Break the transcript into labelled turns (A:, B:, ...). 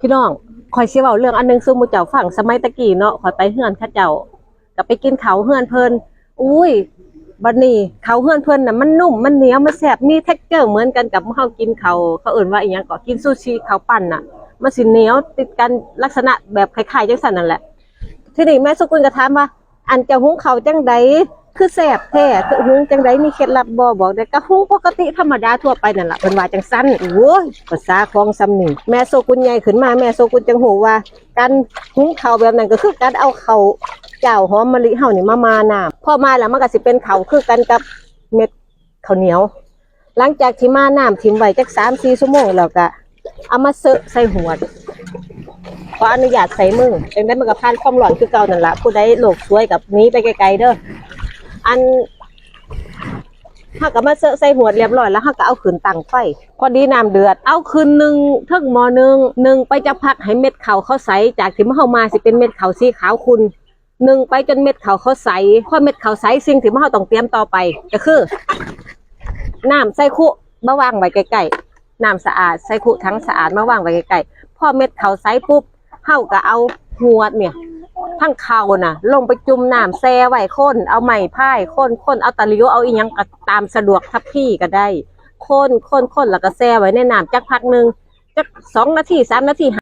A: พี่น้องคอยสิเว้าเรื่องอันนึงสู่หมู่เจ้าฟังสมัยตะกี้เนาะคอยไปเฮือนเขาเจ้าก็ไปกินข้าวเฮือนเพิ่นอุ้ยบัดนี้ข้าวเฮือนเพิ่นน่ะมันนุ่มมันเหนียวมันแซ่บมี texture เหมือนกันกับเฮากินข้าวเขาเอิ้นว่าอีหยังก็กินซูชิข้าวปั้นน่ะมันสิเหนียวติดกันลักษณะแบบคล้ายๆจังซั่นนั่นแหละทีนี้แม่สุกุลก็ถามว่าอันเจ้าหุงข้าวจังไดคือแซ่บแท้คือหุงจังไดมีเคล็ดลับบ่บอกได้ก็หุงปกติธรรมดาทั่วไปนั่นล่ะเพิ่นว่าจังซั่นโอ้ยภาษาของซำนี่แม่โซกุลใหญ่ขึ้นมาแม่โซกุลจังฮู้ว่าการหุงข้าวแบบนั้นก็คือการเอาข้าวเจ้าหอมมะลิเฮานี่มาน้ำพอมาแล้วมันก็สิเป็นข้าวคือกันกับเม็ดข้าวเหนียวหลังจากที่มาน้ำทิ้งไว้จัก 3-4 ชั่วโมงแล้วก็เอามาเซอะใส่หัวขออนุญาตใส่มือจังได้มันก็ผ่านความร้อนคือเก่านั่นล่ะผู้ใดโลกสวยกับหนีไปไกลๆเด้ออันถ้าก็มาเซอะใส่หัวเรียบร้อยแล้วเฮาก็เอาขึ้นตั้งไฟพอดีน้ำเดือดเอาขึ้น1เทิงหม้อ1ไปจักพักให้เม็ดข้าวเขาใสจากที่เฮามาสิเป็นเม็ดข้าวสีขาวขุ่น1ไปจนเม็ดข้าวเขาใสพอเม็ดข้าวใสสิ่งที่เฮาต้องเตรียมต่อไปก็คือน้ำใส่คุมาวางไว้ใกล้ๆน้ำสะอาดใส่คุทั้งสะอาดมาวางไว้ใกล้ๆพอเม็ดข้าวใสปุ๊บเฮาก็เอาหัวเนี่ยทั้งข้าวน่ะลงไปจุ่มน้ำแช่ไว้คนเอาไม้พายคนเอาตะหลิวเอาอีหยังก็ตามสะดวกทับพี่ก็ได้คนแล้วก็แช่ไว้ในน้ำจักพักนึงจัก2 นาที 3 นาที